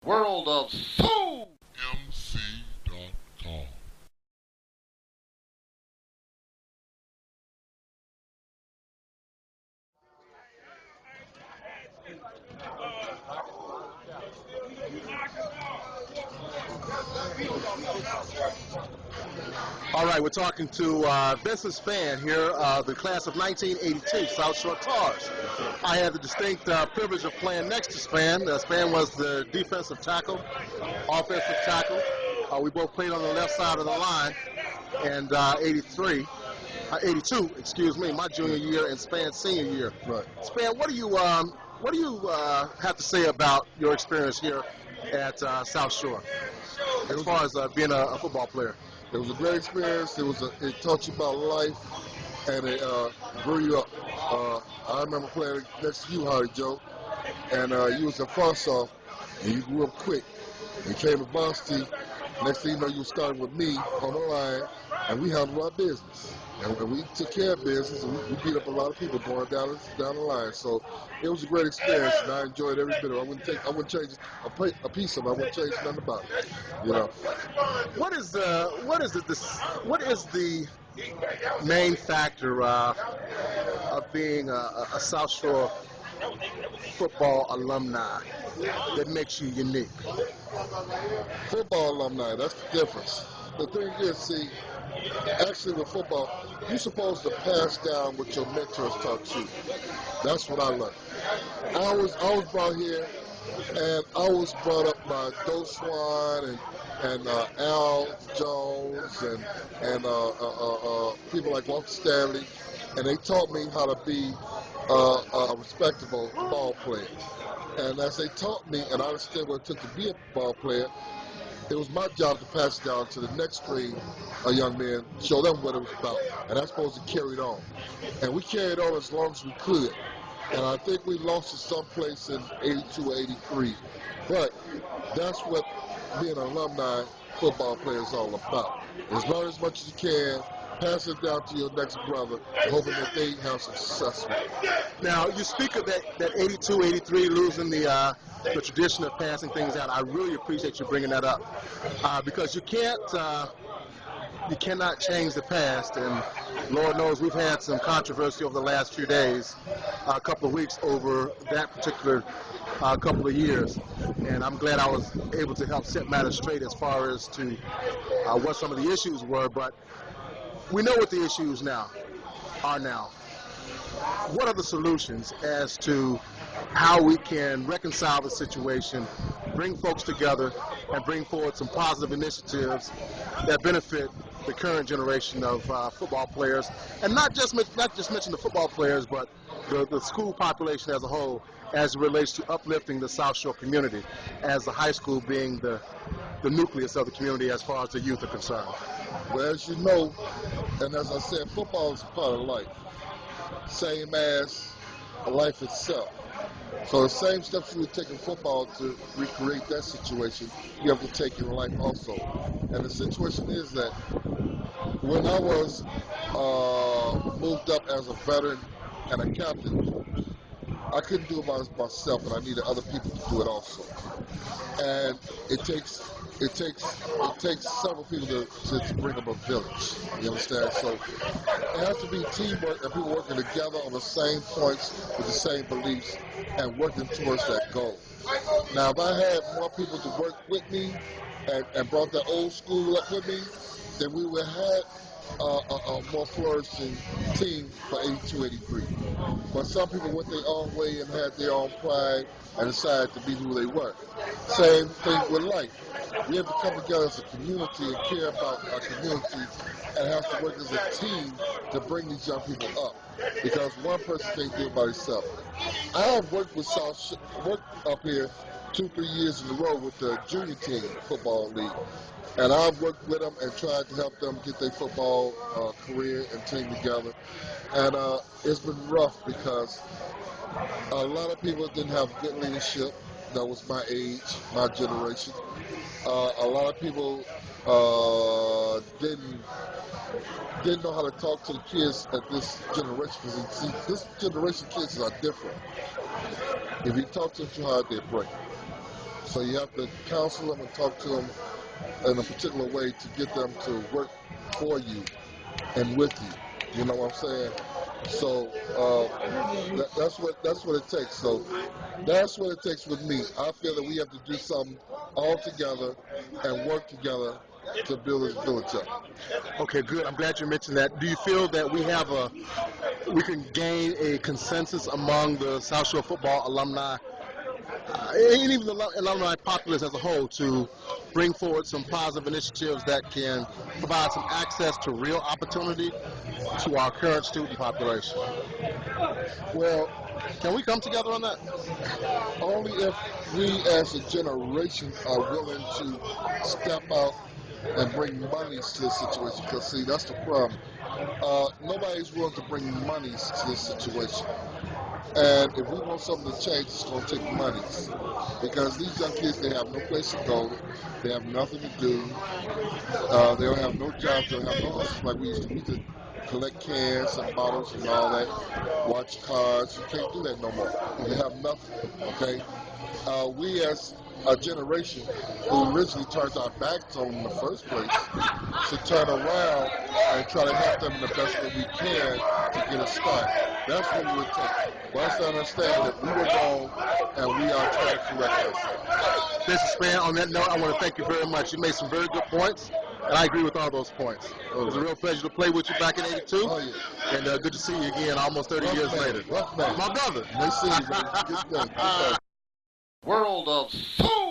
world of soul. MC.com. All right, we're talking to Vincent Spann here, the class of 1982, South Shore Tars. I had the distinct privilege of playing next to Spann. Spann was the defensive tackle, offensive tackle. We both played on the left side of the line, and 82, excuse me, my junior year and Spann's senior year. Right. Spann, what do you have to say about your experience here at South Shore, as far as being a football player? It was a great experience. It taught you about life, and it grew you up. I remember playing next to you, Hardy Joe, and you was a front-off, and you grew up quick. You came to varsity. Next thing you know, you were starting with me on the line, and we handled our business. And we took care of business, and we beat up a lot of people going down the line. So it was a great experience, and I enjoyed every bit of it. I wouldn't change a piece of it. I wouldn't change nothing about it. You know. What is the main factor of being a South Shore football alumni that makes you unique? Football alumni, that's the difference. The thing is, see, actually with football, you're supposed to pass down what your mentors taught you. That's what I learned. I was brought here, and I was brought up by Doe Swan and Al Jones and people like Walter Stanley, and they taught me how to be a respectable ball player. And as they taught me, and I understood what it took to be a ball player, it was my job to pass it down to the next grade of young men, show them what it was about. And that's supposed to carry it on. And we carried on as long as we could. And I think we lost it someplace in 82 or 83. But that's what being an alumni football player is all about. Is learn as much as you can, pass it down to your next brother, hoping that they have some success with it. Now, you speak of that 82, 83, losing the tradition of passing things out. I really appreciate you bringing that up because you cannot change the past, and Lord knows we've had some controversy over the last few days, a couple of weeks over that particular couple of years, and I'm glad I was able to help set matters straight as far as to what some of the issues were, but we know what the issues are now. What are the solutions as to how we can reconcile the situation, bring folks together, and bring forward some positive initiatives that benefit the current generation of football players, and not just mention the football players, but the school population as a whole, as it relates to uplifting the South Shore community, as the high school being the nucleus of the community as far as the youth are concerned? Well, as you know, and as I said, football is a part of life, same as life itself. So the same steps you would take in football to recreate that situation, you have to take in life also. And the situation is that when I was moved up as a veteran and a captain, I couldn't do it by myself, and I needed other people to do it also. And it takes several people to bring up a village. You understand? So it has to be teamwork and people working together on the same points with the same beliefs and working towards that goal. Now, if I had more people to work with me and brought that old school up with me, then we would have a more flourishing team for 82, 83. But some people went their own way and had their own pride and decided to be who they were. Same thing with life. We have to come together as a community and care about our community and have to work as a team to bring these young people up. Because one person can't do it by himself. I have worked up here 2-3 years in a row with the junior team football league. And I've worked with them and tried to help them get their football career and team together. And it's been rough because a lot of people didn't have good leadership. That was my age, my generation. A lot of people didn't know how to talk to the kids at this generation. Because see, this generation kids are different. If you talk to them too hard, they break. So you have to counsel them and talk to them in a particular way to get them to work for you and with you. You know what I'm saying? So that's what it takes. So that's what it takes with me. I feel that we have to do something all together and work together to build this village up. Okay, good. I'm glad you mentioned that. Do you feel that we can gain a consensus among the South Shore football alumni, and even the alumni populace as a whole, to bring forward some positive initiatives that can provide some access to real opportunity to our current student population? Well, Can we come together on that? only if we as a generation are willing to step out and bring monies to the situation. Because, see, that's the problem. Nobody's willing to bring monies to this situation. And if we want something to change, it's going to take monies. Because these young kids, they have no place to go. They have nothing to do. They don't have no jobs. They don't have no hustles like we used to. We used to collect cans and bottles and all that, watch cars. You can't do that no more. You have nothing, okay? We as a generation who originally turned our backs on them in the first place should turn around and try to help them in the best way we can to get a start. That's what it would take. For us to understand that we were wrong and we are trying to correct ourselves. Vincent Spann, on that note, I want to thank you very much. You made some very good points, and I agree with all those points. It was a real pleasure to play with you back in '82, Oh, yeah. and good to see you again almost 30 years later. Rough man. My brother. Nice seeing you, brother. Good day. Good day. World of Food!